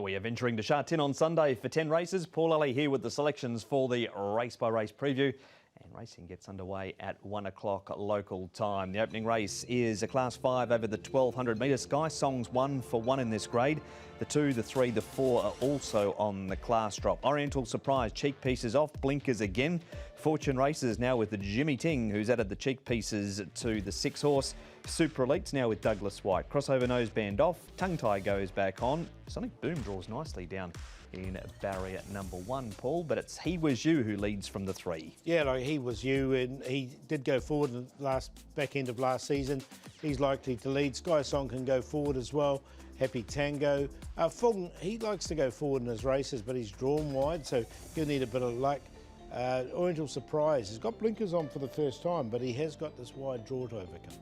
We are venturing to Sha Tin on Sunday for 10 races. Paul Lally here with the selections for the race-by-race preview. And racing gets underway at 1 o'clock local time. The opening race is a Class 5 over the 1200 metres. Sky Song's 1 for 1 in this grade. The 2, the 3, the 4 are also on the class drop. Oriental Surprise, cheek pieces off, blinkers again. Fortune Races now with the Jimmy Ting, who's added the cheek pieces to the 6 horse. Super Elites now with Douglas White. Crossover noseband off, tongue tie goes back on. Sonic Boom draws nicely down in barrier number 1, Paul, but it's He Was You who leads from the 3. Yeah, like He Was You, and he did go forward in the back end of last season. He's likely to lead. Sky Song can go forward as well. Happy Tango. Fung, he likes to go forward in his races, but he's drawn wide, so he'll need a bit of luck. Oriental Surprise, he's got blinkers on for the first time, but he has got this wide draw to overcome.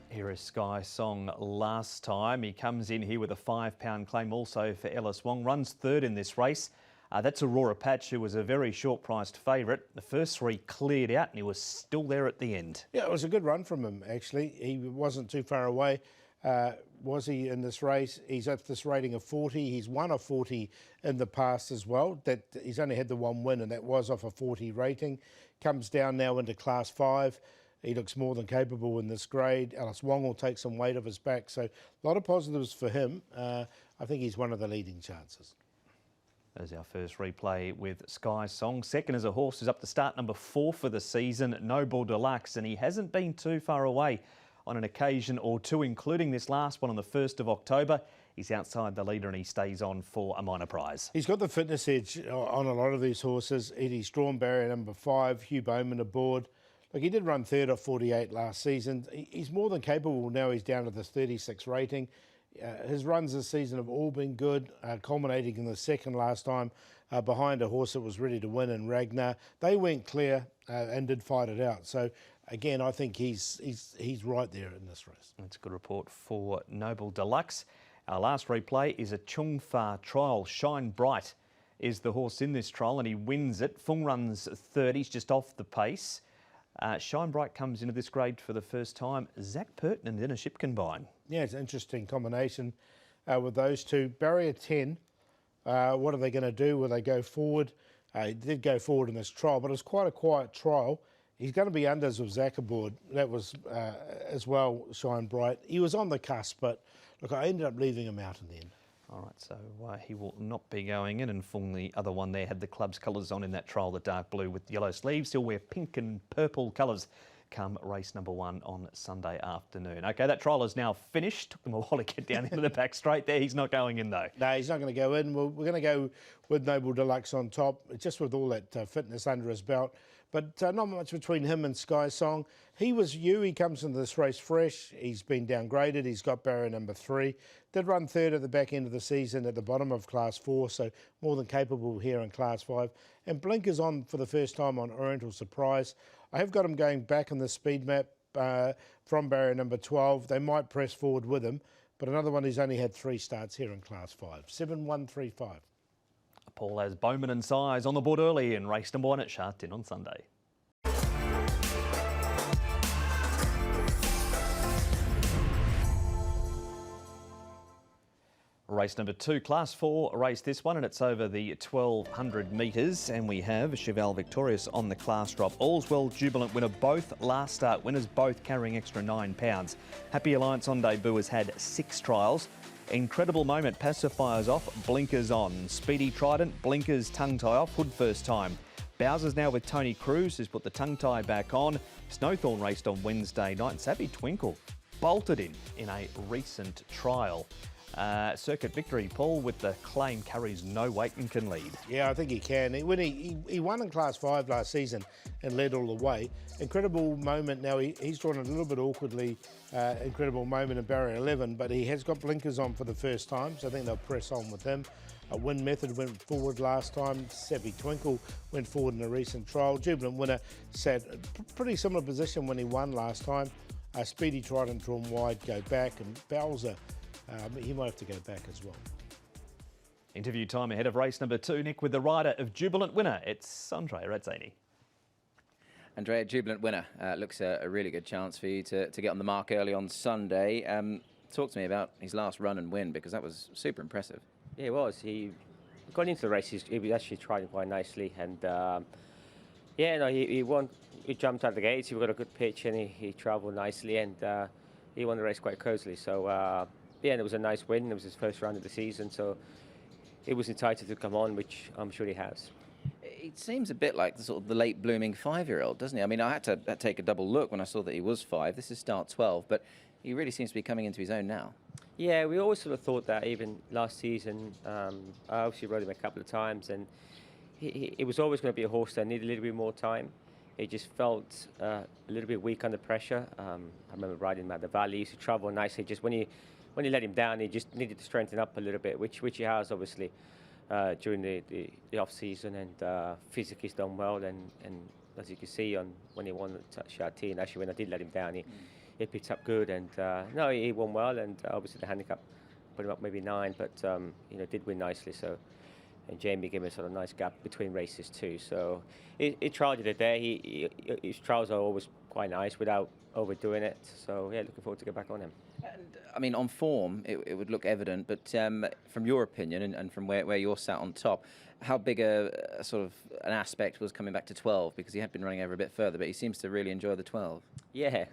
Here is Sky Song last time. He comes in here with a £5 claim also for Ellis Wong. Runs third in this race. That's Aurora Patch, who was a very short-priced favourite. The first 3 cleared out and he was still there at the end. Yeah, it was a good run from him, actually. He wasn't too far away. Was he in this race? He's at this rating of 40. He's won a 40 in the past as well. He's only had the 1 win, and that was off a 40 rating. Comes down now into Class 5. He looks more than capable in this grade. Ellis Wong will take some weight off his back. So a lot of positives for him. I think he's one of the leading chances. There's our first replay with Sky Song. Second is a horse who's up to start number 4 for the season, Noble Deluxe, and he hasn't been too far away on an occasion or two, including this last one on the 1st of October. He's outside the leader and he stays on for a minor prize. He's got the fitness edge on a lot of these horses. He's drawn barrier number 5, Hugh Bowman aboard. Look, he did run third off 48 last season. He's more than capable now. He's down to this 36 rating. His runs this season have all been good, culminating in the second last time behind a horse that was ready to win in Ragnar. They went clear and did fight it out. So again, I think he's right there in this race. That's a good report for Noble Deluxe. Our last replay is a Chung Fa trial. Shine Bright is the horse in this trial and he wins it. Fung runs third. He's just off the pace. Shine Bright comes into this grade for the first time. Zach Purton and Dinner Ship combine. Yeah, it's an interesting combination with those two. Barrier 10, what are they going to do? Will they go forward? He did go forward in this trial, but it was quite a quiet trial. He's going to be unders with Zach aboard. That was as well, Shine Bright. He was on the cusp, but look, I ended up leaving him out in the end. All right, so he will not be going in, and Fung, the other one there, had the club's colours on in that trial, the dark blue with yellow sleeves. He'll wear pink and purple colours come race number 1 on Sunday afternoon. OK, that trial is now finished. Took him a while to get down into the back straight there. He's not going in, though. No, he's not going to go in. We're going to go with Noble Deluxe on top, just with all that fitness under his belt. But not much between him and Sky Song. He Was You. He comes into this race fresh. He's been downgraded. He's got barrier number 3. Did run third at the back end of the season at the bottom of Class 4, so more than capable here in Class 5. And blinkers on for the first time on Oriental Surprise. I have got him going back on the speed map from barrier number 12. They might press forward with him, but another one who's only had 3 starts here in Class 5. 7-1-3-5. Paul has Bowman and Size on the board early in race number 1 at Sha Tin on Sunday. Race number 2, Class 4 race this one, and it's over the 1200 metres, and we have Cheval Victorious on the class drop. All's Well Jubilant winner, both last start winners, both carrying extra £9. Happy Alliance on debut has had 6 trials. Incredible Moment, pacifiers off, blinkers on. Speedy Trident, blinkers, tongue tie off, hood first time. Bowser's now with Tony Cruz, who's put the tongue tie back on. Snowthorn raced on Wednesday night, and Savvy Twinkle bolted in a recent trial. Circuit victory, Paul, with the claim, carries no weight and can lead. Yeah, I think he can. When he won in Class 5 last season and led all the way. Incredible Moment now, he's drawn a little bit awkwardly, Incredible Moment in barrier 11, but he has got blinkers on for the first time, so I think they'll press on with him. Win Method went forward last time. Savvy Twinkle went forward in a recent trial. Jubilant winner sat a pretty similar position when he won last time. Speedy Trident drawn wide, go back, and Bowser, he might have to go back as well. Interview time ahead of race number 2, Nick, with the rider of Jubilant winner. It's Andrea Razzani. Andrea, Jubilant winner. Looks a really good chance for you to get on the mark early on Sunday. talk to me about his last run and win, because that was super impressive. Yeah, it was. He got into the race. He was actually trying quite nicely, and yeah, no, he won. He jumped out of the gates. He got a good pitch, and he travelled nicely, and he won the race quite closely. So yeah, and it was a nice win. It was his first round of the season, so he was entitled to come on, which I'm sure he has. It seems a bit like the sort of the late blooming 5-year-old, doesn't he? I mean, I had to take a double look when I saw that he was 5. This is start 12, but he really seems to be coming into his own now. Yeah, we always sort of thought that even last season. I obviously rode him a couple of times, and it was always going to be a horse that needed a little bit more time. He just felt a little bit weak under pressure. I remember riding him at the Valley. He used to travel nicely. Just when you let him down, he just needed to strengthen up a little bit, which he has obviously during the off season, and physically he's done well. And as you can see when he won at Sha Tin, actually when I did let him down, he picked up good, and no, he won well, and obviously the handicap put him up maybe 9, but did win nicely. So, and Jamie gave him a sort of nice gap between races too. So he trialled it a day. His trials are always quite nice without overdoing it. So yeah, looking forward to get back on him. And, I mean, on form, it would look evident, but from your opinion and from where you're sat on top, how big a sort of an aspect was coming back to 12? Because he had been running over a bit further, but he seems to really enjoy the 12. Yeah,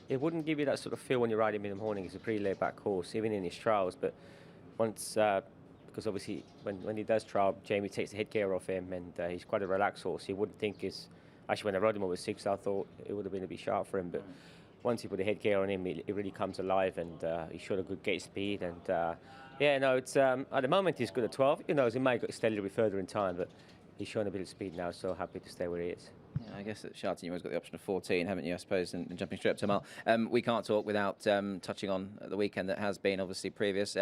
it wouldn't give you that sort of feel when you ride him in the morning. He's a pretty laid-back horse, even in his trials. But once, because obviously when he does trial, Jamie takes the headgear off him, and he's quite a relaxed horse. You wouldn't think actually when I rode him over 6, I thought it would have been a bit sharp for him, but once you put the headgear on him, it really comes alive, and he showed a good gate speed. And yeah, no, it's at the moment he's good at 12. He might stay a little bit further in time, but he's showing a bit of speed now, so happy to stay where he is. Yeah, I guess at Sha Tin you've always got the option of 14, haven't you, I suppose, and jumping straight up to a mile. We can't talk without touching on the weekend that has been, obviously, previous.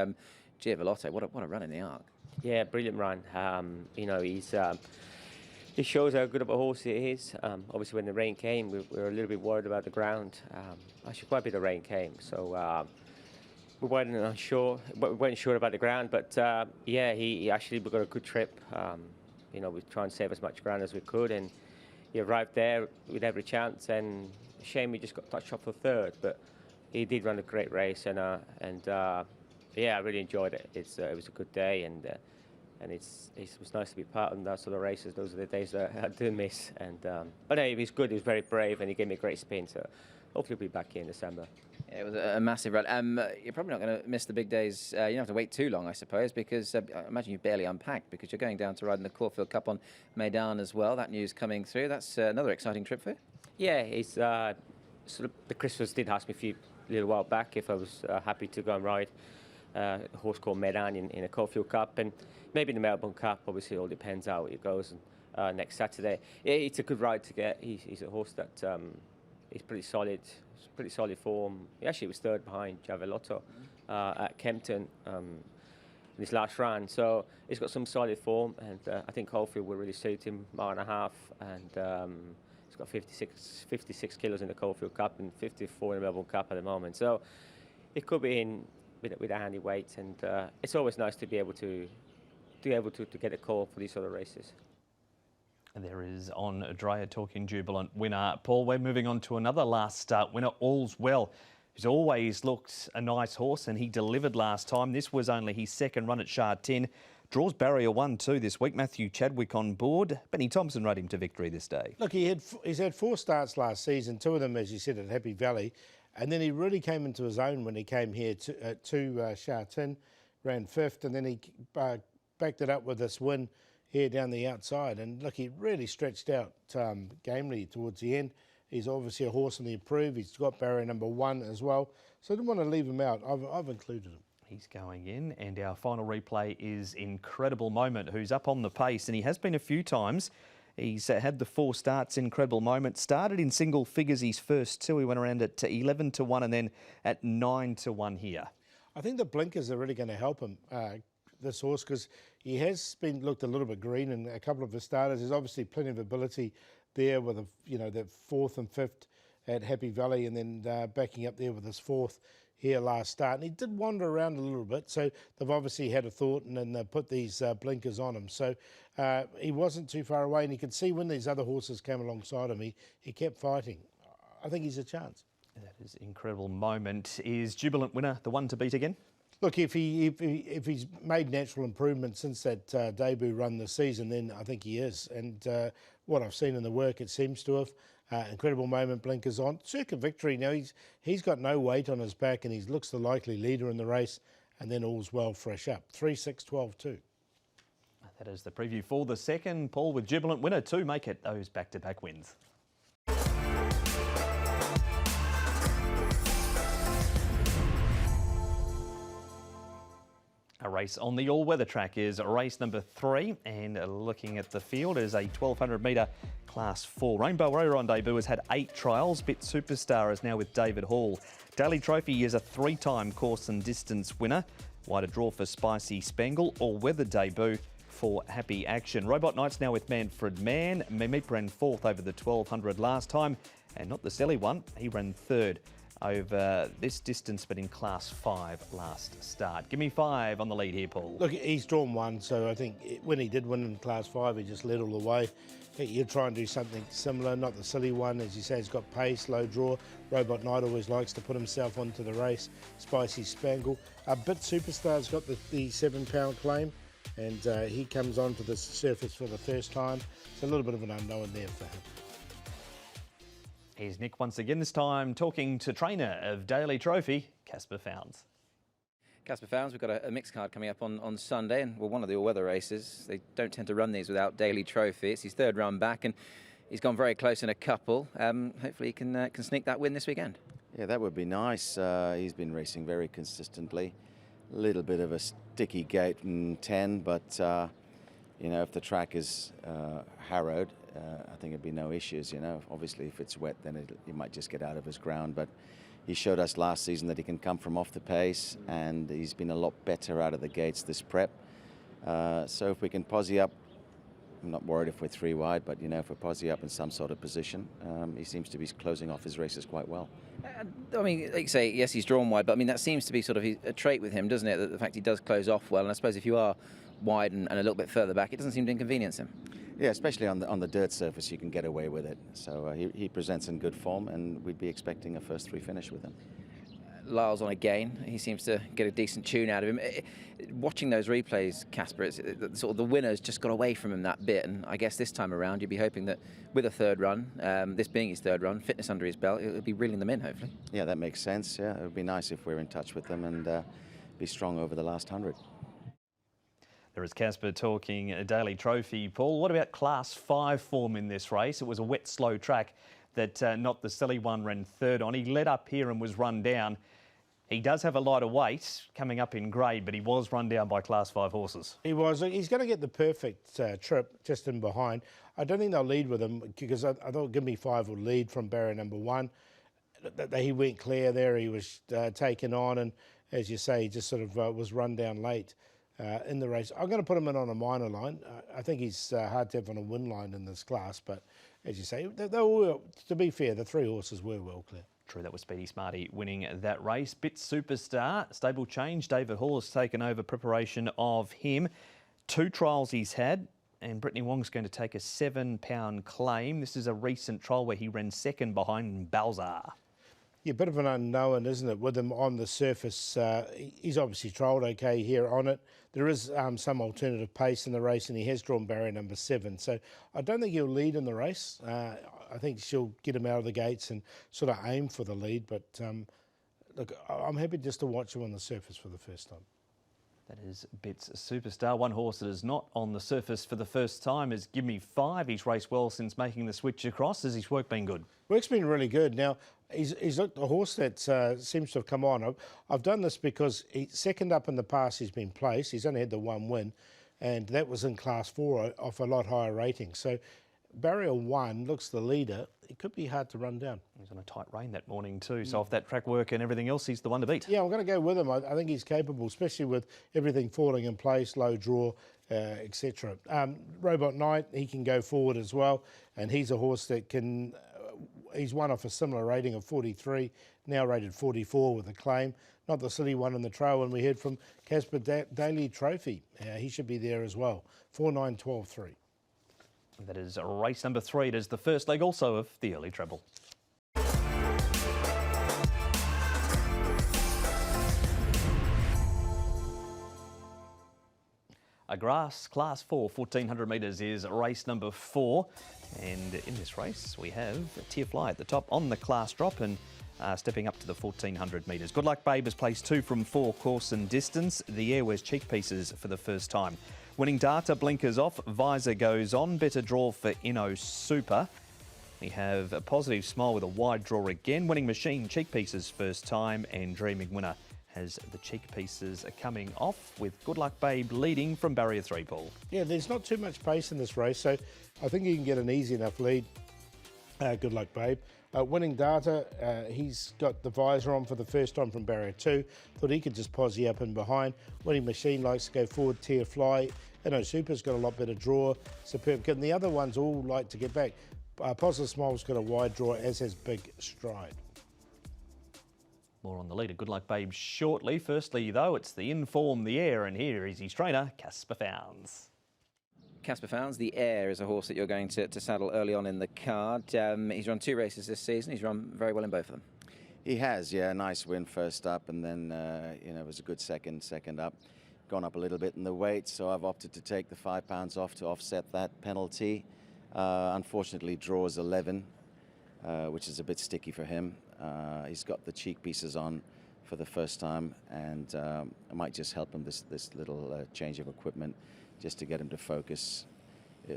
Giavolotto, what a run in the Arc. Yeah, brilliant run. He shows how good of a horse he is. Obviously, when the rain came, we were a little bit worried about the ground. Actually, quite a bit of rain came, so we weren't sure about the ground. But yeah, he actually got a good trip. We tried and save as much ground as we could, and he arrived there with every chance. And shame he just got touched off for 3rd, but he did run a great race, and yeah, I really enjoyed it. It was a good day, and it was nice to be part of that sort of races. Those are the days that I do miss. And but hey, he was good. He was very brave, and he gave me a great spin. So hopefully we'll be back here in December. Yeah, it was a massive run. You're probably not going to miss the big days. You don't have to wait too long, I suppose, because I imagine you've barely unpacked, because you're going down to ride in the Caulfield Cup on Meydan as well. That news coming through. That's another exciting trip for you. Yeah, it's sort of the Christmas did ask me a little while back if I was happy to go and ride a horse called Meydan in a Caulfield Cup, and maybe in the Melbourne Cup. Obviously, it all depends how it goes. And next Saturday, yeah, it's a good ride to get. He's a horse that is pretty solid. It's pretty solid form. He actually was 3rd behind Giavolotto at Kempton in his last run. So he's got some solid form, and I think Caulfield will really suit him. 1.5 miles, and he's got 56 kilos in the Caulfield Cup and 54 in the Melbourne Cup at the moment. So it could be in with a handy weight, and it's always nice to be able to get a call for these sort of races. And there is on Drea talking jubilant winner. Paul, we're moving on to another last start winner, All's Well, who's always looked a nice horse, and he delivered last time. This was only his 2nd run at Sha Tin. Draws barrier 1-2 this week. Matthew Chadwick on board. Benny Thompson rode him to victory this day. Look, he's had 4 starts last season, 2 of them, as you said, at Happy Valley. And then he really came into his own when he came here to Sha Tin, ran 5th, and then he backed it up with this win here down the outside. And look, he really stretched out gamely towards the end. He's obviously a horse on the improve. He's got barrier number 1 as well. So I didn't want to leave him out. I've included him. He's going in, and our final replay is Incredible Moment, who's up on the pace, and he has been a few times. He's had the 4 starts. Incredible Moment started in single figures his first 2. He went around at 11-1 and then at 9-1 here. I think the blinkers are really going to help him, this horse, because he has looked a little bit green in a couple of his starters. There's obviously plenty of ability there with the 4th and 5th at Happy Valley, and then backing up there with his 4th here last start. And he did wander around a little bit, so they've obviously had a thought and then they put these blinkers on him. So he wasn't too far away, and you could see when these other horses came alongside him, he kept fighting. I think he's a chance. That is an incredible moment. Is Jubilant Winner the one to beat again? Look, if he's made natural improvement since that debut run this season, then I think he is. And what I've seen in the work, it seems to have. Incredible moment, blinkers on. Circuit victory. Now he's got no weight on his back, and he looks the likely leader in the race. And then all's well, fresh up. 3-6-12-2. That is the preview for the second. Paul, with Jubilant Winner to make it those back-to-back wins. A race on the all-weather track is race number 3, and looking at the field is a 1200 metre Class 4. Rainbow Rover on debut has had 8 trials. Bit Superstar is now with David Hall. Daily Trophy is a 3-time course and distance winner. Wider draw for Spicy Spangle. All-weather debut for Happy Action. Robot Knight's now with Manfred Mann. Mimip ran 4th over the 1200 last time, and not the silly one. He ran 3rd over this distance, but in Class 5 last start. Give me 5 on the lead here, Paul. Look, he's drawn 1, so I think when he did win in Class 5, he just led all the way. He'll try and do something similar, not the silly one. As you say, he's got pace, low draw. Robot Knight always likes to put himself onto the race. Spicy Spangle. Bit Superstar's got the £7 claim, and he comes onto the surface for the first time. It's a little bit of an unknown there for him. Here's Nick once again, this time talking to trainer of Daily Trophy, Casper Founds. Casper Founds, we've got a mixed card coming up on Sunday, and one of the all-weather races. They don't tend to run these without Daily Trophy. It's his 3rd run back, and he's gone very close in a couple. Hopefully he can sneak that win this weekend. Yeah, that would be nice. He's been racing very consistently. A little bit of a sticky gate in 10, but you know, if the track is harrowed, I think it'd be no issues. You know, obviously if it's wet, then he might just get out of his ground. But he showed us last season that he can come from off the pace, and he's been a lot better out of the gates this prep. So if we can posse up, I'm not worried if we're 3 wide, but you know, if we're posse up in some sort of position, he seems to be closing off his races quite well. I mean, like you say, yes, he's drawn wide, but I mean, that seems to be sort of a trait with him, doesn't it? That the fact he does close off well, and I suppose if you are wide and a little bit further back, it doesn't seem to inconvenience him. Yeah, especially on the dirt surface, you can get away with it. So he presents in good form, and we'd be expecting a first 3 finish with him. Lyle's on again. He seems to get a decent tune out of him. Watching those replays, Casper, sort of the winner's just got away from him that bit, and I guess this time around you'd be hoping that with a 3rd run, this being his 3rd run, fitness under his belt, it'll be reeling them in, hopefully. Yeah, that makes sense. Yeah, it would be nice if we're in touch with them and be strong over the last 100. There is Casper talking a Daily Trophy. Paul, what about Class 5 form in this race? It was a wet, slow track that Not the Silly One ran 3rd on. He led up here and was run down. He does have a lighter weight coming up in grade, but he was run down by Class 5 horses. He was. He's going to get the perfect trip just in behind. I don't think they'll lead with him, because I thought Give Me 5 will lead from barrier number 1. He went clear there. He was taken on, and as you say, he just sort of was run down late in the race. I'm going to put him in on a minor line. I think he's hard to have on a win line in this class, but as you say, they were, to be fair, the 3 horses were well clear. True, that was Speedy Smarty winning that race. Bit Superstar, stable change. David Hall has taken over preparation of him. 2 trials he's had, and Brittany Wong's going to take a £7 claim. This is a recent trial where he ran 2nd behind Balzar. Yeah, a bit of an unknown, isn't it, with him on the surface. He's obviously trialled okay here on it. There is some alternative pace in the race, and he has drawn barrier number 7. So I don't think he'll lead in the race. I think she'll get him out of the gates and sort of aim for the lead. But look, I'm happy just to watch him on the surface for the first time. That is Bits Superstar. One horse that is not on the surface for the first time is Give Me 5. He's raced well since making the switch across. Has his work been good? Work's been really good. Now, he's looked a horse that seems to have come on. I've done this because he's 2nd up in the past he's been placed. He's only had the 1 win, and that was in Class 4 off a lot higher rating. So barrier 1 looks the leader. It could be hard to run down. He's on a tight rein that morning too, so off that track work and everything else, he's the one to beat. Yeah, I'm going to go with him. I think he's capable, especially with everything falling in place, low draw, etc. Robot Knight, he can go forward as well, and he's a horse that can... he's won off a similar rating of 43, now rated 44 with a claim. Not the Silly One in the trail when we heard from Casper Daily Trophy. He should be there as well. 4-9-12-3. That is race number 3. It is the first leg also of the early treble. a Class 4, 1400 metres is race number 4. And in this race, we have Tear Fly at the top on the class drop and stepping up to the 1400 metres. Good Luck Babe has placed 2 from 4 course and distance. The air wears cheek pieces for the first time. Winning Data, blinkers off, visor goes on. Better draw for Inno Super. We have a Positive Smile with a wide draw again. Winning Machine, cheek pieces first time. And Dreaming Winner has the cheek pieces coming off with Good Luck Babe leading from barrier 3, Paul. Yeah, there's not too much pace in this race, so I think you can get an easy enough lead. Good Luck Babe. Winning Data, he's got the visor on for the first time from barrier 2. Thought he could just posse up and behind. Winning Machine likes to go forward. Tear Fly. Inno Super's got a lot better draw. Superb Kid. And the other ones all like to get back. Positive Smile's got a wide draw, as has Big Stride. More on the leader, Good Luck Babe, shortly. Firstly, though, it's the Inform the Air, and here is his trainer, Casper Founds. Casper Founds, the Air, is a horse that you're going to saddle early on in the card. He's run 2 races this season. He's run very well in both of them. He has, yeah. Nice win first up, and then it was a good second up. Gone up a little bit in the weight, so I've opted to take the £5 off to offset that penalty. Unfortunately, draws 11, which is a bit sticky for him. He's got the cheek pieces on for the first time, and I might just help him this little change of equipment just to get him to focus.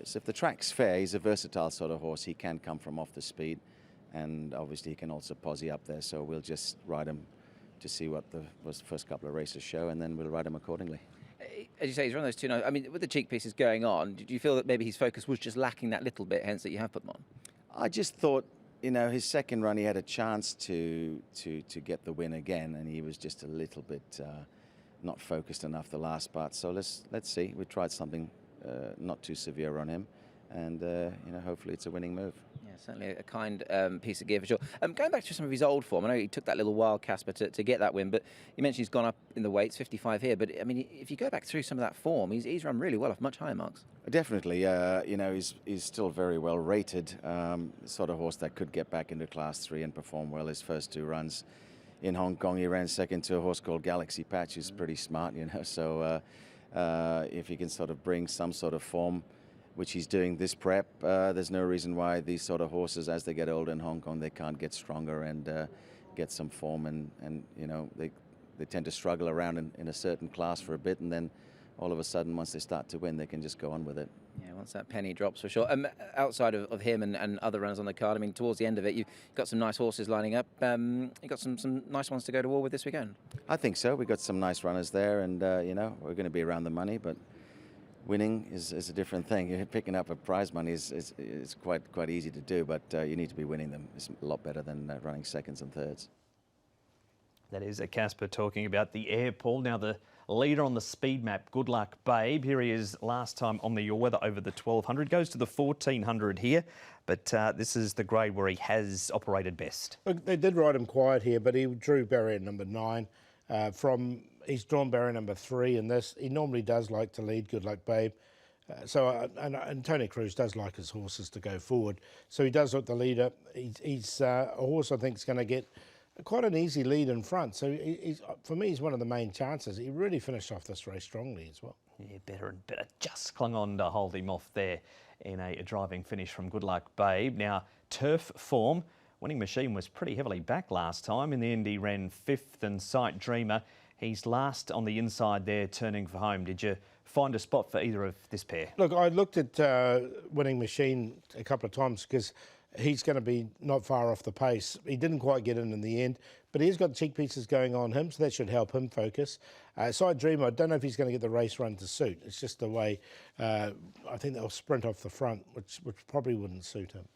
So if the track's fair, he's a versatile sort of horse. He can come from off the speed, and obviously he can also posse up there. So we'll just ride him to see what the first couple of races show, and then we'll ride him accordingly. As you say, he's run those 2 now. I mean, with the cheek pieces going on, do you feel that maybe his focus was just lacking that little bit, hence that you have put them on? I just thought, his second run, he had a chance to get the win again, and he was just a little bit not focused enough the last part. So let's see. We tried something not too severe on him, and hopefully it's a winning move. Yeah, certainly a kind piece of gear for sure. Going back to some of his old form, I know he took that little while, Casper, to get that win, but you mentioned he's gone up in the weights, 55 here. But I mean, if you go back through some of that form, he's run really well off much higher marks. Definitely, he's still very well rated. Sort of horse that could get back into Class 3 and perform well. His first 2 runs in Hong Kong, he ran second to a horse called Galaxy Patch, who's pretty smart, So if he can sort of bring some sort of form, which he's doing this prep, there's no reason why these sort of horses, as they get older in Hong Kong, they can't get stronger and get some form. And they tend to struggle around in a certain class for a bit, and then all of a sudden, once they start to win, they can just go on with it. Yeah, once that penny drops, for sure. Outside of him and other runners on the card, I mean, towards the end of it, you've got some nice horses lining up. You've got some nice ones to go to war with this weekend. I think so. We've got some nice runners there, and, we're going to be around the money, but winning is a different thing. Picking up a prize money is quite easy to do, but you need to be winning them. It's a lot better than running seconds and thirds. That is Casper talking about the Air, Paul. Now the leader on the speed map, Good Luck Babe. Here he is last time on the Your Weather over the 1200. Goes to the 1400 here, but this is the grade where he has operated best. Look, they did ride him quiet here, but he drew barrier number 9. He's drawn barrier number 3 in this. He normally does like to lead, Good Luck Babe. And Tony Cruz does like his horses to go forward. So he does look the leader. He's a horse I think is going to get quite an easy lead in front. So for me, he's one of the main chances. He really finished off this race strongly as well. Yeah, better and better. Just clung on to hold him off there in a driving finish from Good Luck Babe. Now, turf form. Winning Machine was pretty heavily back last time. In the end, he ran 5th, and Sight Dreamer, he's last on the inside there, turning for home. Did you find a spot for either of this pair? Look, I looked at Winning Machine a couple of times because he's going to be not far off the pace. He didn't quite get in the end, but he's got cheek pieces going on him, so that should help him focus. Sight Dreamer, I don't know if he's going to get the race run to suit. It's just the way I think they'll sprint off the front, which probably wouldn't suit him.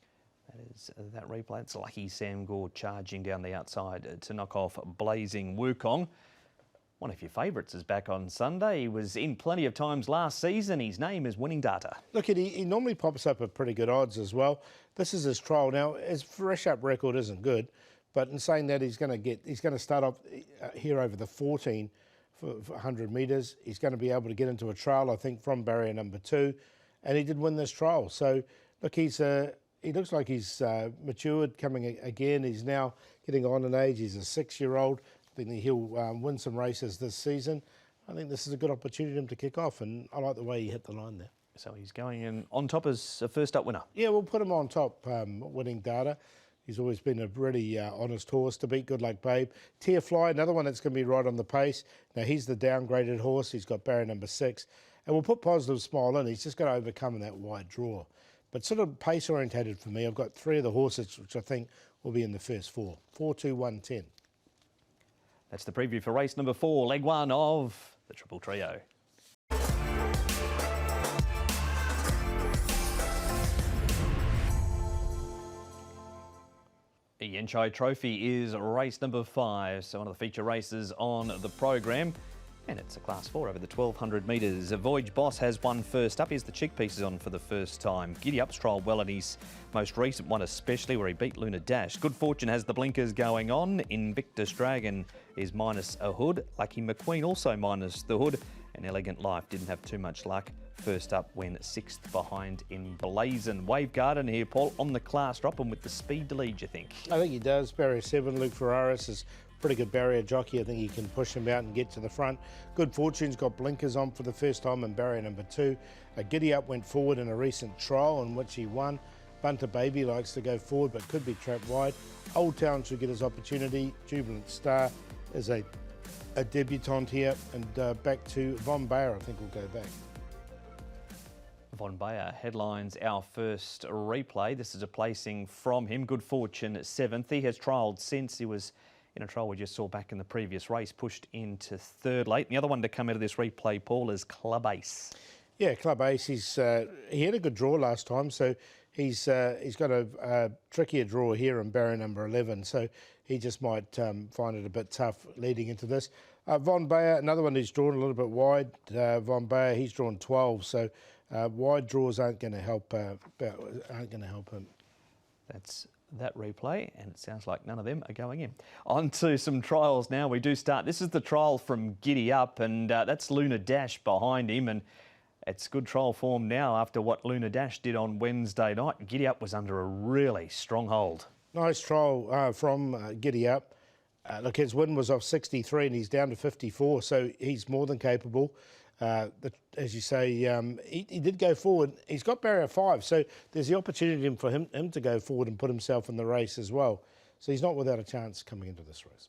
That is that replay. It's Lucky Sam Gore charging down the outside to knock off Blazing Wukong. One of your favourites is back on Sunday. He was in plenty of times last season. His name is Winning Data. Look, he normally pops up at pretty good odds as well. This is his trial. Now, his fresh up record isn't good, but in saying that, he's going to start off here over the 14 for 100 metres. He's going to be able to get into a trial, I think, from barrier number 2, and he did win this trial. So, look, he looks like he's matured, coming again. He's now getting on in age. He's a 6-year-old. I think he'll win some races this season. I think this is a good opportunity for him to kick off, and I like the way he hit the line there. So he's going in on top as a first up winner. Yeah, we'll put him on top, winning data. He's always been a really honest horse to beat. Good luck, babe. Tear Fly, another one that's going to be right on the pace. Now, he's the downgraded horse. He's got barrier number 6. And we'll put Positive Smile in. He's just got to overcome that wide draw. But sort of pace orientated for me. I've got 3 of the horses which I think will be in the first 4. 4, 2, 1, 10. That's the preview for race number 4, leg 1 of the Triple Trio. The Yenchai Trophy is race number 5, so one of the feature races on the program. And it's a Class 4 over the 1,200 metres. Voyage Boss has won first up. Here's the Chickpieces on for the first time. Giddy Up's trialled well in his most recent one especially, where he beat Luna Dash. Good Fortune has the blinkers going on. Invictus Dragon is minus a hood. Lucky McQueen also minus the hood. And Elegant Life didn't have too much luck. First up went 6th behind in Blazon. Wave Garden here, Paul, on the class drop and with the speed to lead, you think? I think he does. Barrier 7, Luke Ferraris is pretty good barrier jockey. I think he can push him out and get to the front. Good Fortune's got blinkers on for the first time in barrier number 2. Giddy Up went forward in a recent trial in which he won. Bunter Baby likes to go forward but could be trapped wide. Old Town should get his opportunity. Jubilant Star is a debutant here, and back to Von Bayer, I think will go back. Von Bayer headlines our first replay. This is a placing from him. Good Fortune 7th. He has trialled since. He was in a trial we just saw back in the previous race, pushed into 3rd late. And the other one to come out of this replay, Paul, is Club Ace. Yeah, Club Ace. He had a good draw last time, so he's got a trickier draw here in barrier number 11. So he just might find it a bit tough leading into this. Von Bayer, another one who's drawn a little bit wide. Von Bayer, he's drawn 12, so wide draws aren't going to help. Him. That's that replay, and it sounds like none of them are going in. On to some trials now. We do start. This is the trial from Giddy Up, and that's Luna Dash behind him, and it's good trial form now after what Luna Dash did on Wednesday night. Giddy Up was under a really strong hold. Nice trial from Giddy Up. Look, his win was off 63 and he's down to 54, so he's more than capable. As you say, he did go forward. He's got barrier 5, so there's the opportunity for him to go forward and put himself in the race as well. So he's not without a chance coming into this race.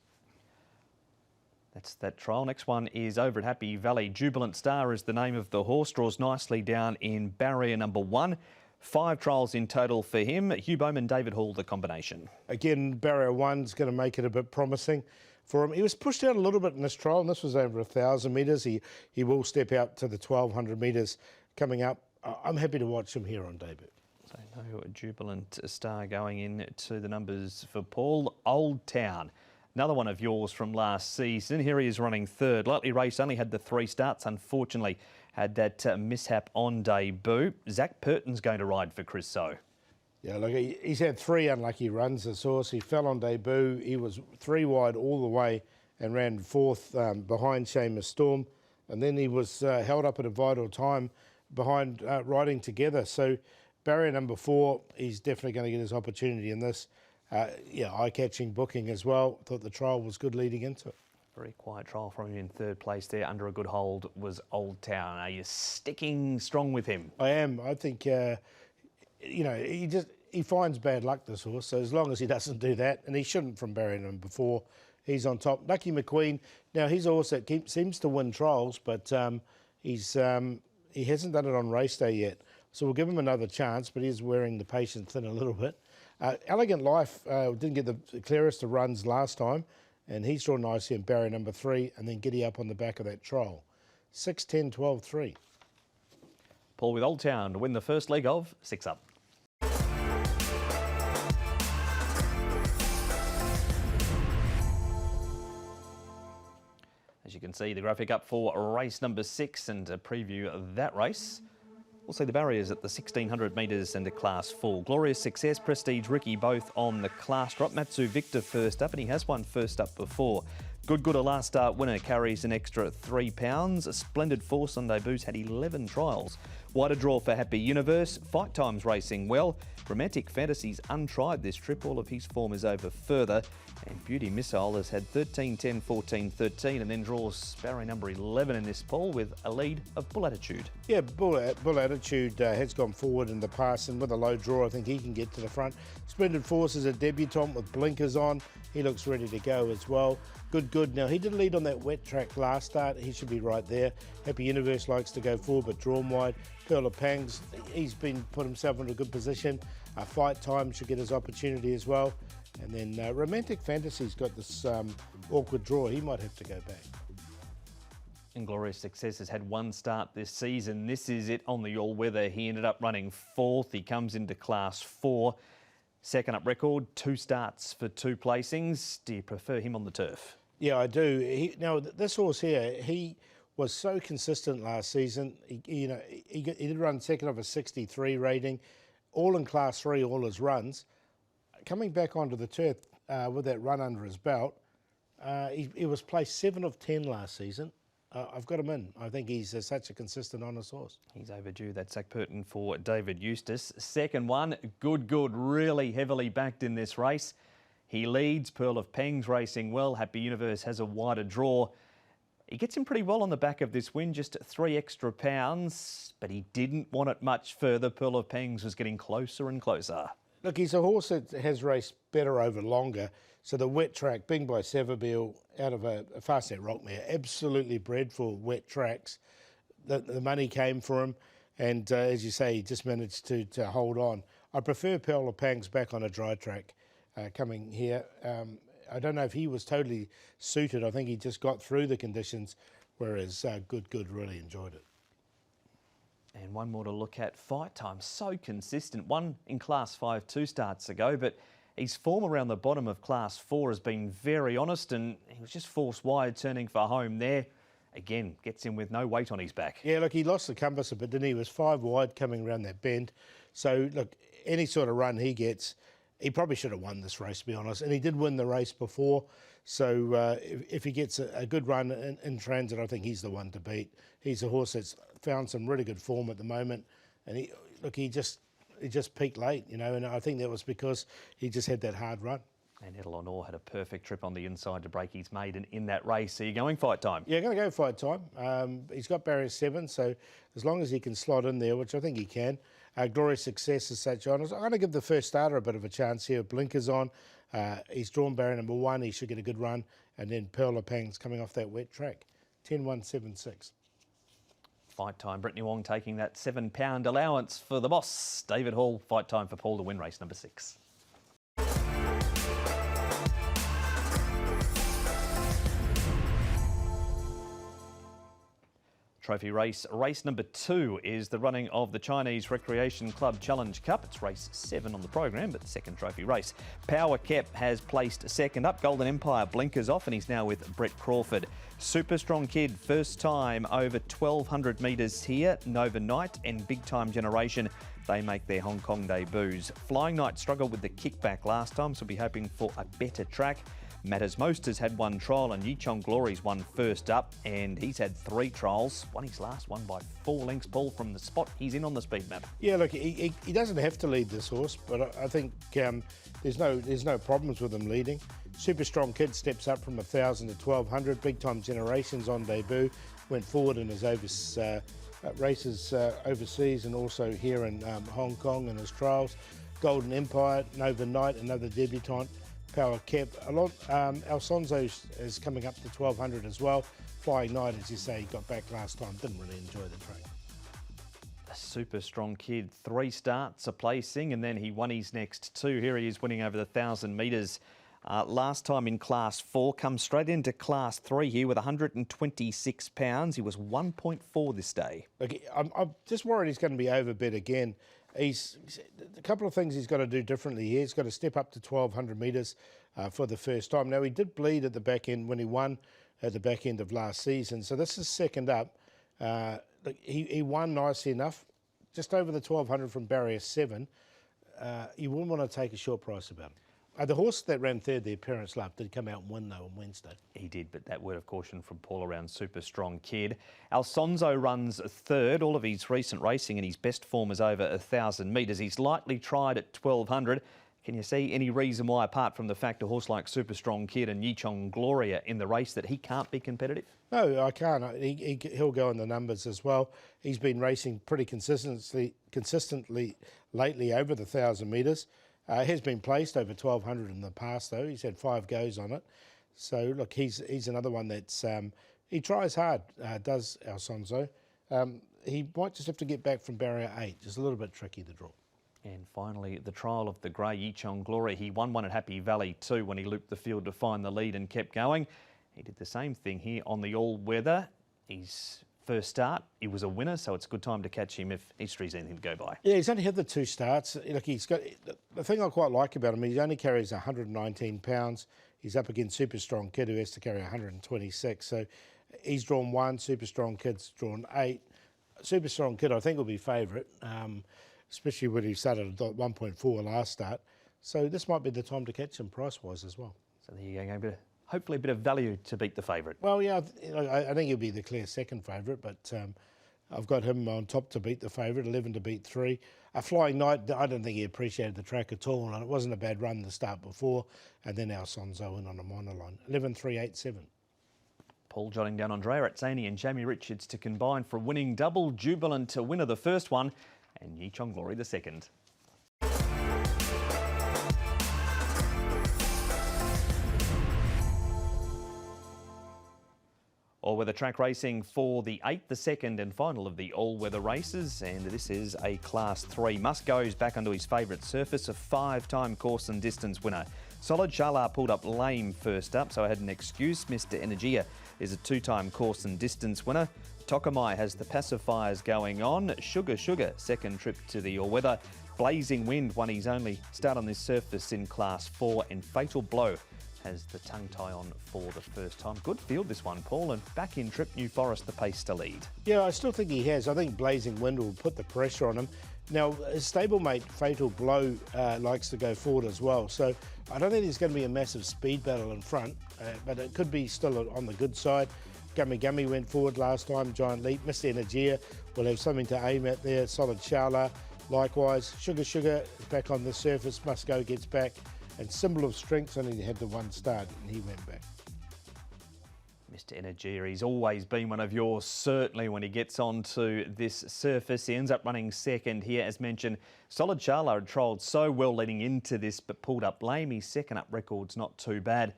That's that trial. Next one is over at Happy Valley. Jubilant Star is the name of the horse. Draws nicely down in barrier number 1. 5 trials in total for him. Hugh Bowman, David Hall, the combination. Again, barrier 1's going to make it a bit promising for him. He was pushed out a little bit in this trial, and this was over 1,000 metres. He will step out to the 1,200 metres coming up. I'm happy to watch him here on debut. So no Jubilant Star going into the numbers for Paul. Old Town, another one of yours from last season. Here he is running 3rd. Lightly raced, only had the 3 starts, unfortunately. Had that mishap on debut. Zach Purton's going to ride for Chris So. Yeah, look, he's had 3 unlucky runs, this horse. He fell on debut. He was 3 wide all the way and ran 4th behind Seamus Storm. And then he was held up at a vital time behind riding together. So barrier number 4, he's definitely going to get his opportunity in this. Eye-catching booking as well. Thought the trial was good leading into it. Very quiet trial from him in 3rd place there. Under a good hold was Old Town. Are you sticking strong with him? I am. I think, he finds bad luck, this horse. So as long as he doesn't do that, and he shouldn't from barrier number 4, he's on top. Lucky McQueen. Now, he's a horse that seems to win trials, but he hasn't done it on race day yet. So we'll give him another chance, but he's wearing the patience thin a little bit. Elegant Life didn't get the clearest of runs last time, and he's drawn nicely in barrier number 3, and then Giddy Up on the back of that trial. 6, 10, 12, 3. Paul with Old Town to win the first leg of 6 Up. As you can see, the graphic up for race number 6, and to preview that race, we'll see the barriers at the 1,600 metres and a Class 4. Glorious Success, Prestige Ricky both on the class drop. Matsu Victor first up, and he has won first up before. Good, a last start winner, carries an extra £3. A Splendid Force on debuts had 11 trials. What a draw for Happy Universe. Fight Time's racing well. Romantic Fantasy's untried this trip. All of his form is over further. And Beauty Missile has had 13, 10, 14, 13 and then draws barrier number 11 in this poll with a lead of Bull Attitude. Yeah, Bull Attitude has gone forward in the past, and with a low draw I think he can get to the front. Splendid Force is a debutant with blinkers on. He looks ready to go as well. Good. Now, he did lead on that wet track last start. He should be right there. Happy Universe likes to go forward but drawn wide. Pearl of Pangs, he's put himself in a good position. Fight Time should get his opportunity as well. And then Romantic Fantasy's got this awkward draw. He might have to go back. Inglorious Success has had one start this season. This is it on the all-weather. He ended up running 4th. He comes into Class 4. Second up record, 2 starts for 2 placings. Do you prefer him on the turf? Yeah, I do. Now, this horse here, he was so consistent last season. He did run second of a 63 rating, all in Class 3, all his runs. Coming back onto the turf with that run under his belt, he was placed 7 of 10 last season. I've got him in. I think he's such a consistent, honest horse. He's overdue. That's Zach Purton for David Eustace. Second one, good, really heavily backed in this race. He leads. Pearl of Pangs racing well. Happy Universe has a wider draw. He gets him pretty well on the back of this win, just 3 extra pounds, but he didn't want it much further. Pearl of Pangs was getting closer and closer. Look, he's a horse that has raced better over longer. So the wet track, being by Savabeel out of a Fastnet Rockmare, absolutely bred for wet tracks. The money came for him, and as you say, he just managed to hold on. I prefer Pearl of Pangs back on a dry track coming here. I don't know if he was totally suited. I think he just got through the conditions, whereas Good really enjoyed it. And one more to look at. Fight Time, so consistent. One in Class 5 2 starts ago, but his form around the bottom of Class 4 has been very honest, and he was just forced wide, turning for home there. Again, gets in with no weight on his back. Yeah, look, he lost the compass a bit, didn't he? He was 5 wide coming around that bend. So, look, any sort of run he gets, he probably should have won this race, to be honest. And he did win the race before. So if he gets a good run in transit, I think he's the one to beat. He's a horse that's found some really good form at the moment. And he just peaked late, you know, and I think that was because he just had that hard run. And Edelonor had a perfect trip on the inside to break his maiden in that race. So you're going Fight Time? Yeah, going to go Fight Time. He's got barrier 7, so as long as he can slot in there, which I think he can. Glorious Success is such honest. I'm going to give the first starter a bit of a chance here. Blinkers on. He's drawn barrier number 1. He should get a good run. And then Pearl of Pangs coming off that wet track. 10-1-7-6. Fight Time. Brittany Wong taking that £7 allowance for the boss. David Hall, Fight Time for Paul to win race number 6. Trophy race. Race number 2 is the running of the Chinese Recreation Club Challenge Cup. It's race 7 on the program, but the second trophy race. Power Kep has placed second up. Golden Empire blinkers off, and he's now with Brett Crawford. Super Strong Kid, first time over 1,200 metres here. Nova Knight and Big Time Generation, they make their Hong Kong debuts. Flying Knight struggled with the kickback last time, so we'll be hoping for a better track. Matters Most has had 1 trial, and Yichong Glory's won first up, and he's had 3 trials. Won his last one by 4 lengths. Paul, from the spot he's in on the speed map. Yeah, look, he doesn't have to lead this horse, but I think there's no problems with him leading. Super Strong Kid steps up from 1,000 to 1,200. Big Time Generations on debut, went forward in his races overseas and also here in Hong Kong in his trials. Golden Empire, Nova Knight, another debutant. Power Kep. Alfonso is coming up to 1,200 as well. Flying Knight, as you say, he got back last time. Didn't really enjoy the track. A Super Strong Kid, 3 starts, a placing, and then he won his next 2. Here he is winning over the 1,000 metres. Last time in Class 4, comes straight into Class 3 here with 126 pounds. He was 1.4 this day. Okay, I'm just worried he's going to be overbid again. He's a couple of things he's got to do differently here. He's got to step up to 1,200 metres for the first time. Now, he did bleed at the back end when he won at the back end of last season. So this is second up. He won nicely enough, just over the 1,200 from barrier 7. You wouldn't want to take a short price about him. The horse that ran third, the Appearance Love, did come out and win though on Wednesday. He did, but that word of caution from Paul around Super Strong Kid. Alfonso runs third. All of his recent racing and his best form is over 1,000 metres. He's lightly tried at 1,200. Can you see any reason why, apart from the fact a horse like Super Strong Kid and Yichong Gloria in the race, that he can't be competitive? No, I can't. He'll go in the numbers as well. He's been racing pretty consistently lately over the 1,000 metres. Has been placed over 1,200 in the past though. He's had 5 goes on it. So look, he's another one that's he tries hard, does Alfonso. He might just have to get back from barrier 8. Just a little bit tricky to draw. And finally, the trial of the grey Yichong Glory. He won one at Happy Valley too when he looped the field to find the lead and kept going. He did the same thing here on the all-weather. His first start, he was a winner, so it's a good time to catch him if history's anything to go by. Yeah, he's only had the 2 starts. Look, he's got the thing I quite like about him. He only carries 119 pounds. He's up against Super Strong Kid, who has to carry 126. So he's drawn 1. Super Strong Kid's drawn 8. Super Strong Kid, I think, will be favourite, especially when he started at 1.4 last start. So this might be the time to catch him price-wise as well. So there you go. Hopefully a bit of value to beat the favourite. Well, yeah, I think he'll be the clear second favourite, but I've got him on top to beat the favourite, 11 to beat 3. A Flying Knight, I don't think he appreciated the track at all, and it wasn't a bad run to start before, and then Alfonso in on a minor line, 11, 3, 8, 7. Paul jotting down Andrea Atzani and Jamie Richards to combine for a winning double. Jubilant to winner the first one, and Yichong Glory the second. All-weather track racing for the 8th, the second and final of the all-weather races, and this is a Class 3. Musk goes back onto his favourite surface, a 5-time course and distance winner. Solid Shala pulled up lame first up, so I had an excuse. Mr. Energia is a 2-time course and distance winner. Tokamai has the pacifiers going on. Sugar, second trip to the all-weather. Blazing Wind won his only start on this surface in Class 4, and Fatal Blow has the tongue tie on for the first time. Good field this one, Paul, and back in trip New Forest the pace to lead. Yeah, I still think he has. I think Blazing Wind will put the pressure on him. Now, his stablemate Fatal Blow likes to go forward as well, so I don't think there's going to be a massive speed battle in front, but it could be still on the good side. Gummy went forward last time, Giant Leap. Mr. Energia will have something to aim at there. Solid Shala, likewise. Sugar back on the surface. Must Go gets back. And Symbol of Strength only had the 1 start and he went back. Mr. Energia, he's always been one of yours, certainly when he gets onto this surface. He ends up running second here, as mentioned. Solid Shala had trialled so well leading into this, but pulled up lame. His second up record's not too bad.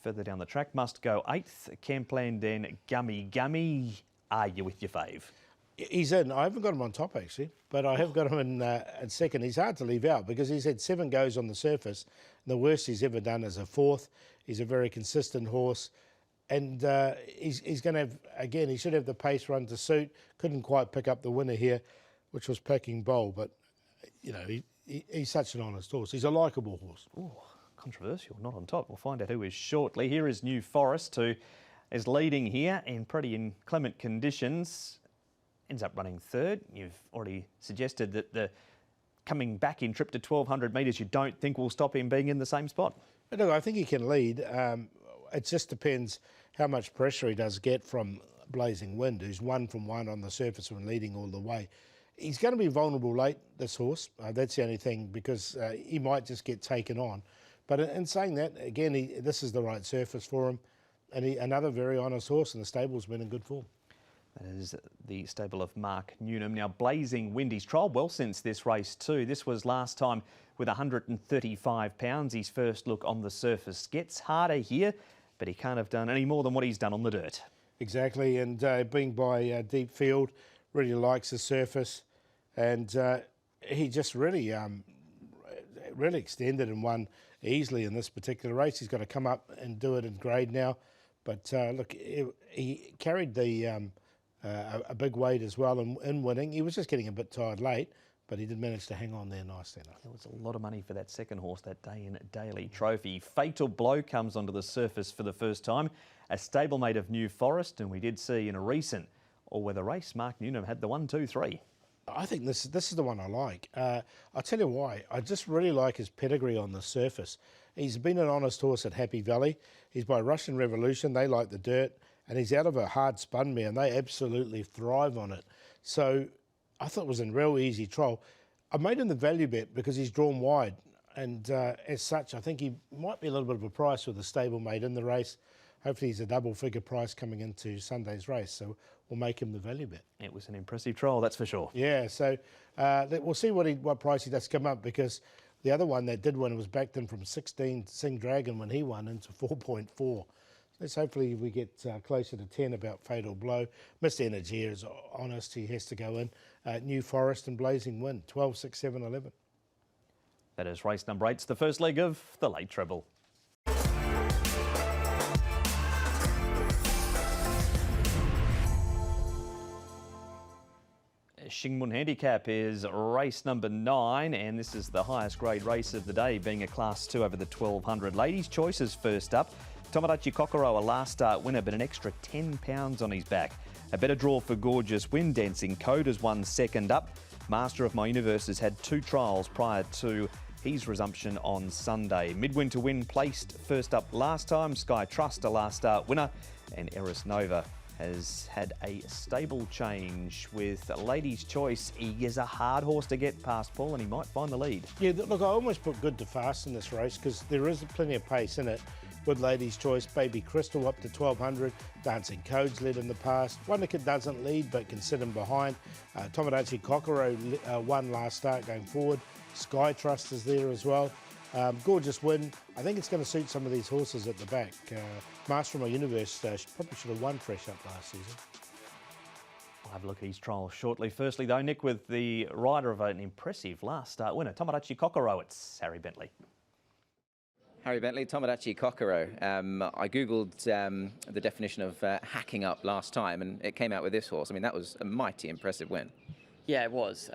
Further down the track, Must Go 8th. Campland then Gummy. Are you with your fave? He's in. I haven't got him on top actually, but I have got him in second. He's hard to leave out because he's had 7 goes on the surface. The worst he's ever done is a 4th. He's a very consistent horse, and he's going to have, again, he should have the pace run to suit. Couldn't quite pick up the winner here, which was Packing Bowl, but you know he's such an honest horse. He's a likeable horse. Ooh, controversial, not on top. We'll find out who is shortly. Here is New Forest, who is leading here in pretty inclement conditions. Ends up running third. You've already suggested that the coming back in trip to 1,200 metres you don't think will stop him being in the same spot. Look, I think he can lead. It just depends how much pressure he does get from Blazing Wind, who's 1 from 1 on the surface when leading all the way. He's going to be vulnerable late, this horse. That's the only thing, because he might just get taken on. But in saying that, again, this is the right surface for him. And another very honest horse, and the stable's been in good form. That is the stable of Mark Newnham. Now, Blazing Wind, he's trialled well since this race too. This was last time with 135 pounds. His first look on the surface. Gets harder here, but he can't have done any more than what he's done on the dirt. Exactly, and being by deep field, really likes the surface, and he just really extended and won easily in this particular race. He's got to come up and do it in grade now, but look, he carried the a big weight as well in winning. He was just getting a bit tired late, but he did manage to hang on there nicely enough. There was a lot of money for that second horse, that Day in Daily Trophy. Fatal Blow comes onto the surface for the first time. A stablemate of New Forest, and we did see in a recent all-weather race, Mark Newnham had the 1, 2, 3. I think this is the one I like. I'll tell you why. I just really like his pedigree on the surface. He's been an honest horse at Happy Valley. He's by Russian Revolution. They like the dirt. And he's out of a hard spun mare, and they absolutely thrive on it. So I thought it was in real easy trial. I made him the value bet because he's drawn wide. And as such, I think he might be a little bit of a price with a stablemate in the race. Hopefully he's a double-figure price coming into Sunday's race. So we'll make him the value bet. It was an impressive trial, that's for sure. Yeah, so we'll see what price he does come up, because the other one that did win was backed in from 16 Sing Dragon when he won into 4.4. Let's hopefully we get closer to 10 about Fatal Blow. Mr. Energy is honest, he has to go in. New Forest and Blazing Wind, 12, 6, 7, 11. That is race number 8. It's the first leg of the late treble. Shingmun Handicap is race number 9, and this is the highest grade race of the day, being a Class 2 over the 1200. Ladies' Choice is first up. Tomodachi Kokoro, a last start winner, but an extra £10 on his back. A better draw for Gorgeous Wind Dancing Code has won second up. Master of My Universe has had 2 trials prior to his resumption on Sunday. Midwinter Win placed first up last time. Sky Trust, a last start winner, and Eris Nova has had a stable change with Ladies' Choice. He is a hard horse to get past, Paul, and he might find the lead. Yeah, look, I almost put good to fast in this race because there is plenty of pace in it. With Ladies' Choice, Baby Crystal up to 1200, Dancing Codes led in the past. Wonder Kid doesn't lead but can sit in behind. Tomodachi Kokoro won last start going forward. Sky Trust is there as well. Gorgeous Win, I think it's going to suit some of these horses at the back. Master of My Universe probably should have won fresh up last season. We'll have a look at his trial shortly. Firstly, though, Nick, with the rider of an impressive last start winner, Tomodachi Kokoro, it's Harry Bentley. Harry Bentley, Tomodachi Kokoro. I googled the definition of hacking up last time, and it came out with this horse. I mean, that was a mighty impressive win. Yeah, it was.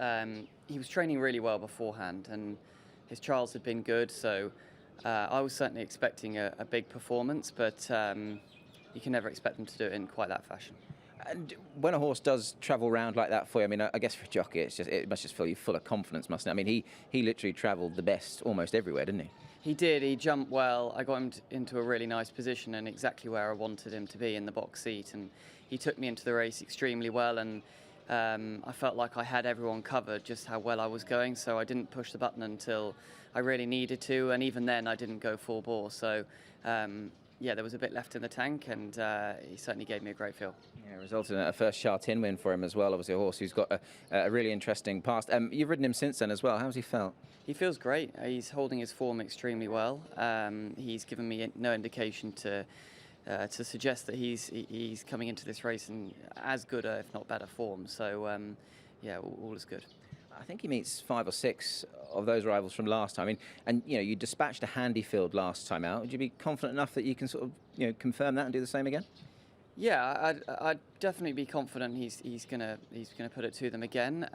He was training really well beforehand, and his trials had been good, so I was certainly expecting a big performance, but you can never expect them to do it in quite that fashion. And when a horse does travel round like that for you, I mean, I guess for a jockey, it must just fill you full of confidence, mustn't it? I mean, he literally travelled the best almost everywhere, didn't he? He did. He jumped well. I got him into a really nice position and exactly where I wanted him to be in the box seat, and he took me into the race extremely well, and I felt like I had everyone covered just how well I was going, so I didn't push the button until I really needed to, and even then I didn't go full bore. So yeah, there was a bit left in the tank, and he certainly gave me a great feel. Yeah, resulted in a first Sha Tin win for him as well. Obviously a horse who's got a really interesting past. You've ridden him since then as well. How's he felt? He feels great. He's holding his form extremely well. He's given me no indication to suggest that he's coming into this race in as good, if not better, form. So yeah, all is good. I think he meets 5 or 6 of those rivals from last time. I mean, and you know, you dispatched a handy field last time out. Would you be confident enough that you can sort of confirm that and do the same again? Yeah, I'd definitely be confident he's gonna put it to them again.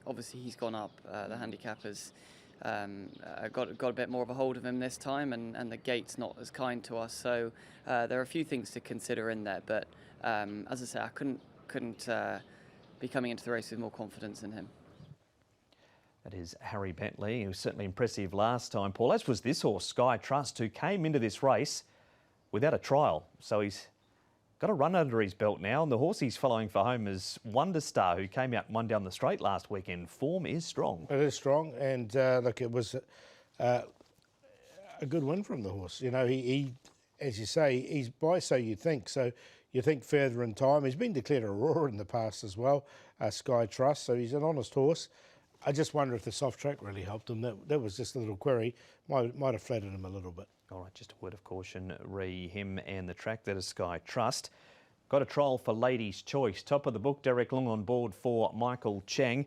Obviously, he's gone up. The handicap has got a bit more of a hold of him this time, and the gate's not as kind to us. So there are a few things to consider in there. But as I say, I couldn't be coming into the race with more confidence in him. That is Harry Bentley, who was certainly impressive last time, Paul, as was this horse, Sky Trust, who came into this race without a trial. So he's got a run under his belt now, and the horse he's following for home is Wonder Star, who came out and won down the straight last weekend. Form is strong. It is strong, and look, it was a good win from the horse. You know, he as you say, he's by so you think. So you think further in time. He's been declared a roar in the past as well, Sky Trust, so he's an honest horse. I just wonder if the soft track really helped him. That was just a little query. Might have flattered him a little bit. All right, just a word of caution, re him and the track. That is Sky Trust. Got a trial for Ladies' Choice. Top of the book, Derek Long on board for Michael Chang.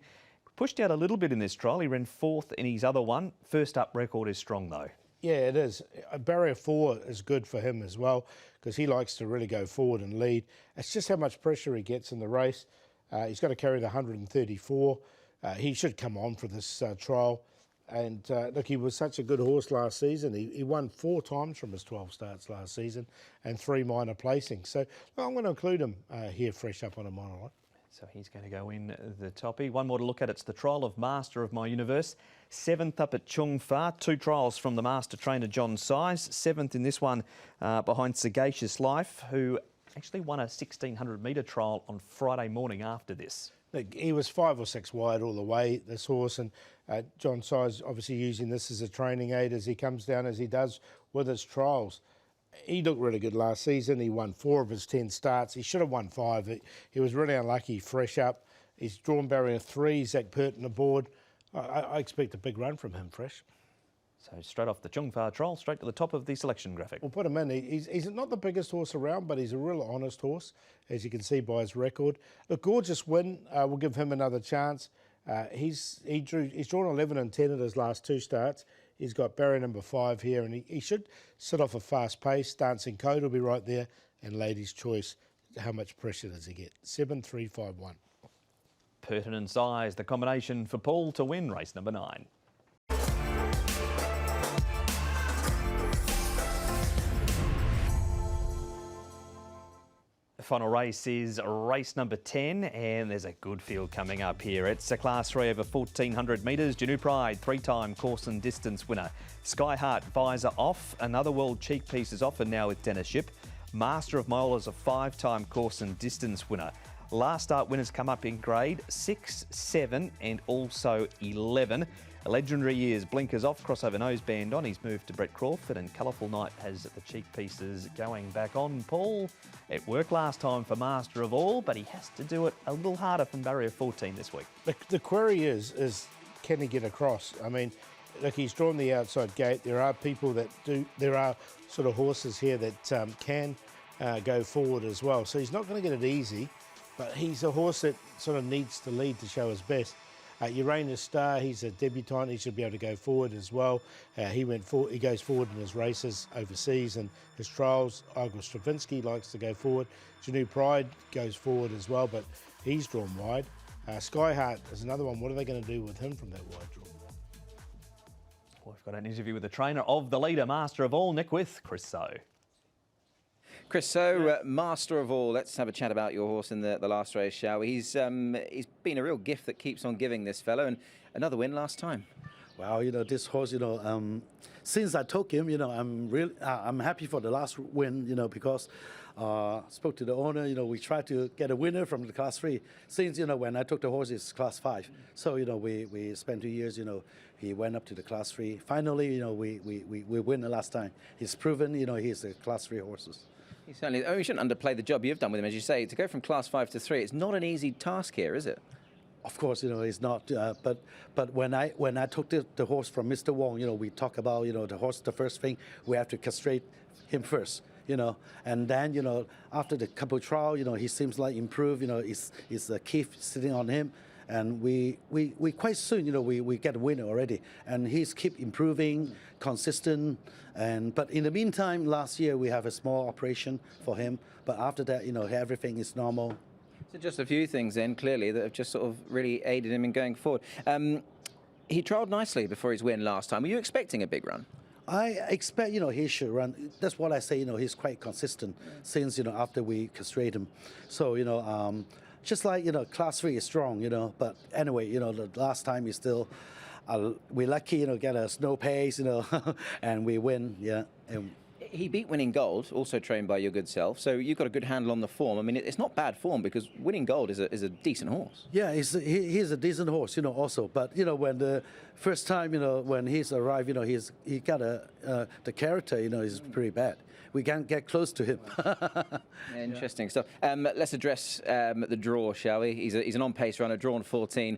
Pushed out a little bit in this trial. He ran 4th in his other one. First up record is strong though. Yeah, it is. A barrier 4 is good for him as well because he likes to really go forward and lead. It's just how much pressure he gets in the race. He's got to carry the 134. He should come on for this trial. And look, he was such a good horse last season. He won 4 times from his 12 starts last season and 3 minor placings. So I'm going to include him here fresh up on a monoline. So he's going to go in the toppy. One more to look at. It's the trial of Master of My Universe. 7th up at Chung Fa. 2 trials from the master trainer John Size. 7th in this one behind Sagacious Life, who actually won a 1600 metre trial on Friday morning after this. He was 5 or 6 wide all the way, this horse, and John Size obviously using this as a training aid as he comes down, as he does with his trials. He looked really good last season. He won 4 of his 10 starts. He should have won 5. He was really unlucky, fresh up. He's drawn barrier 3, Zach Purton aboard. I expect a big run from him, Fresh. So straight off the Chung Fa trial, straight to the top of the selection graphic. We'll put him in. He's not the biggest horse around, but he's a real honest horse, as you can see by his record. Look, gorgeous win. We'll give him another chance. He's drawn 11 and 10 at his last 2 starts. He's got barrier number 5 here, and he should sit off a fast pace. Dancing Code will be right there, and Lady's Choice. How much pressure does he get? 7, 3, 5, 1. Pertinent Size, the combination for Paul to win race number 9. The final race is race number 10, and there's a good field coming up here. It's a Class 3 over 1400 metres. Janu Pride, 3-time course and distance winner. Sky Heart, Visor off. Another World Cheek Piece is off and now with Dennis Ship. Master of Mole is a 5-time course and distance winner. Last start winners come up in grade 6, 7 and also 11. A legendary years, blinkers off, crossover noseband on. He's moved to Brett Crawford, and Colourful Night has the cheek pieces going back on. Paul, it worked last time for Master of All, but he has to do it a little harder from barrier 14 this week. The query is can he get across? I mean, look, he's drawn the outside gate. There are people that do. There are sort of horses here that can go forward as well. So he's not going to get it easy, but he's a horse that sort of needs to lead to show his best. Uranus Star, he's a debutant. He should be able to go forward as well. He goes forward in his races overseas and his trials. Igor Stravinsky likes to go forward. Janu Pride goes forward as well, but he's drawn wide. Sky Heart is another one. What are they going to do with him from that wide draw? We've got an interview with the trainer of the leader, Master of All, Nick, with Chris So. Chris, so Master of All, let's have a chat about your horse in the last race, shall we? He's been a real gift that keeps on giving, this fellow, and another win last time. Well, this horse, since I took him, I'm happy for the last win, because spoke to the owner, we tried to get a winner from the Class 3. Since, when I took the horse, it's Class 5. So, we spent 2 years, he went up to the Class 3. Finally, we win the last time. He's proven, he's a Class 3 horses. He certainly, we shouldn't underplay the job you've done with him, as you say. To go from Class 5 to 3, it's not an easy task here, is it? Of course, it's not. But when I took the horse from Mr. Wong, we talk about, the horse. The first thing we have to castrate him first, and then, after the couple trial, he seems like improved. It's a key sitting on him, and we quite soon, we get a winner already, and he's keep improving, consistent. But in the meantime, last year we have a small operation for him. But after that, everything is normal. So just a few things then, clearly, that have just sort of really aided him in going forward. He trialled nicely before his win last time. Were you expecting a big run? I expect, he should run. That's what I say, he's quite consistent since, after we castrate him. So, just like, Class 3 is strong, but anyway, the last time is still, we're lucky, get a snow pace, and we win, yeah. He beat Winning Gold, also trained by your good self, so you've got a good handle on the form. I mean, it's not bad form because Winning Gold is a decent horse. Yeah, he's a decent horse, also. But when the first time, when he's arrived, he got the character, is pretty bad. We can't get close to him. Interesting stuff. Let's address the draw, shall we? He's an on-pace runner, drawn 14.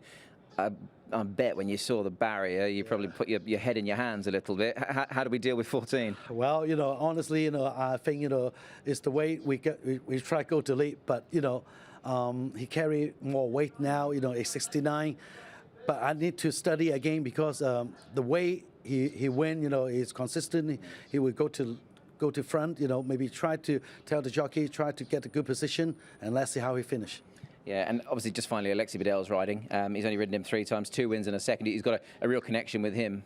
I bet when you saw the barrier, you probably put your head in your hands a little bit. How do we deal with 14? Well, honestly, I think, it's the way we try to go to lead, but, he carry more weight now, he's 69. But I need to study again because the way he win, is consistent. He would go to front, maybe try to tell the jockey, try to get a good position, and let's see how he finish. Yeah, and obviously just finally Alexi Bedell's riding. He's only ridden him 3 times, 2 wins and a second. He's got a real connection with him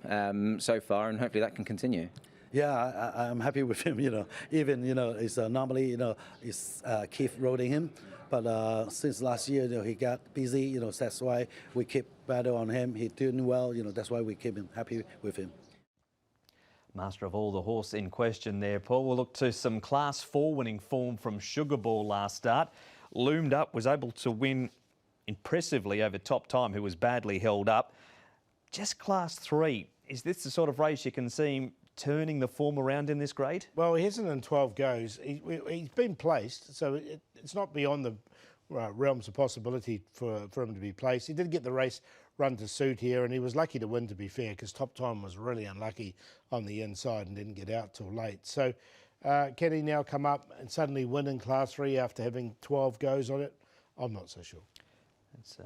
so far, and hopefully that can continue. Yeah, I'm happy with him. Even it's normally it's Keith riding him, but since last year he got busy. That's why we keep battle on him. He's doing well. That's why we keep him happy with him. Master of All, the horse in question there, Paul. We'll look to some Class 4 winning form from Sugar Ball last start. Loomed up, was able to win impressively over Top Time, who was badly held up. Just Class 3, is this the sort of race you can see him turning the form around in this grade? Well, he hasn't in 12 goes. He's been placed, so it's not beyond the realms of possibility for him to be placed. He did get the race run to suit here, and he was lucky to win, to be fair, because Top Time was really unlucky on the inside and didn't get out till late. So can he now come up and suddenly win in Class 3 after having 12 goes on it? I'm not so sure. It's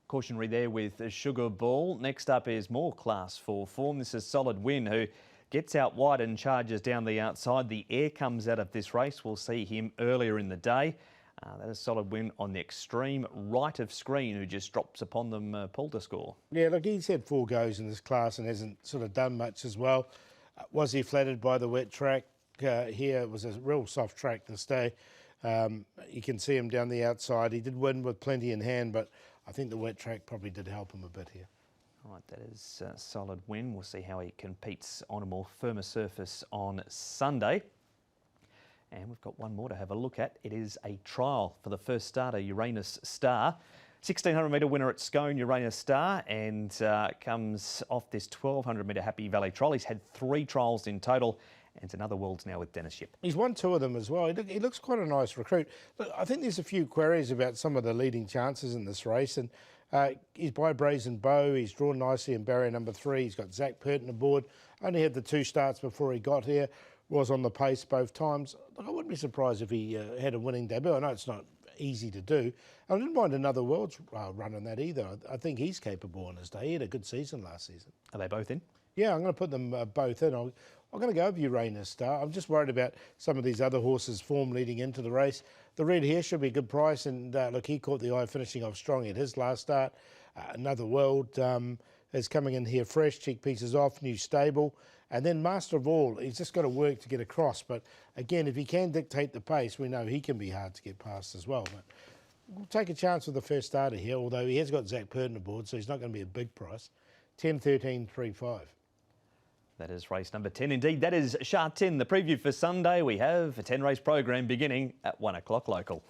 cautionary there with Sugar Ball. Next up is more Class 4 form. This is Solid Win, who gets out wide and charges down the outside. The air comes out of this race. We'll see him earlier in the day. That is Solid Win on the extreme right of screen, who just drops upon them, Paul, to score. Yeah, look, he's had 4 goes in this class and hasn't sort of done much as well. Was he flattered by the wet track? Here it was a real soft track this day. You can see him down the outside. He did win with plenty in hand, but I think the wet track probably did help him a bit here. All right, that is Solid Win. We'll see how he competes on a more firmer surface on Sunday. And we've got one more to have a look at. It is a trial for the first starter, Uranus Star. 1600 metre winner at Scone, Uranus Star, and comes off this 1200 metre Happy Valley trial. He's had 3 trials in total, and it's another Worlds now with Dennis Yip. He's won 2 of them as well. He looks quite a nice recruit. Look, I think there's a few queries about some of the leading chances in this race, and he's by Brazen Bow. He's drawn nicely in barrier number 3. He's got Zach Purton aboard. Only had the 2 starts before he got here. Was on the pace both times. Look, I wouldn't be surprised if he had a winning debut. I know it's not easy to do. I didn't mind another Worlds run on that either. I think he's capable on his day. He had a good season last season. Are they both in? Yeah, I'm going to put them both in. I'm going to go with Uranus Star. I'm just worried about some of these other horses' form leading into the race. The red here should be a good price, and look, he caught the eye finishing off strong at his last start. Another World is coming in here fresh, cheek pieces off, new stable. And then Master of All, he's just got to work to get across. But again, if he can dictate the pace, we know he can be hard to get past as well. But we'll take a chance with the first starter here, although he has got Zach Purton aboard, so he's not going to be a big price. 10, 13, 3, 5. That is race number 10 indeed. That is Sha Tin, the preview for Sunday. We have a 10-race program beginning at 1 o'clock local.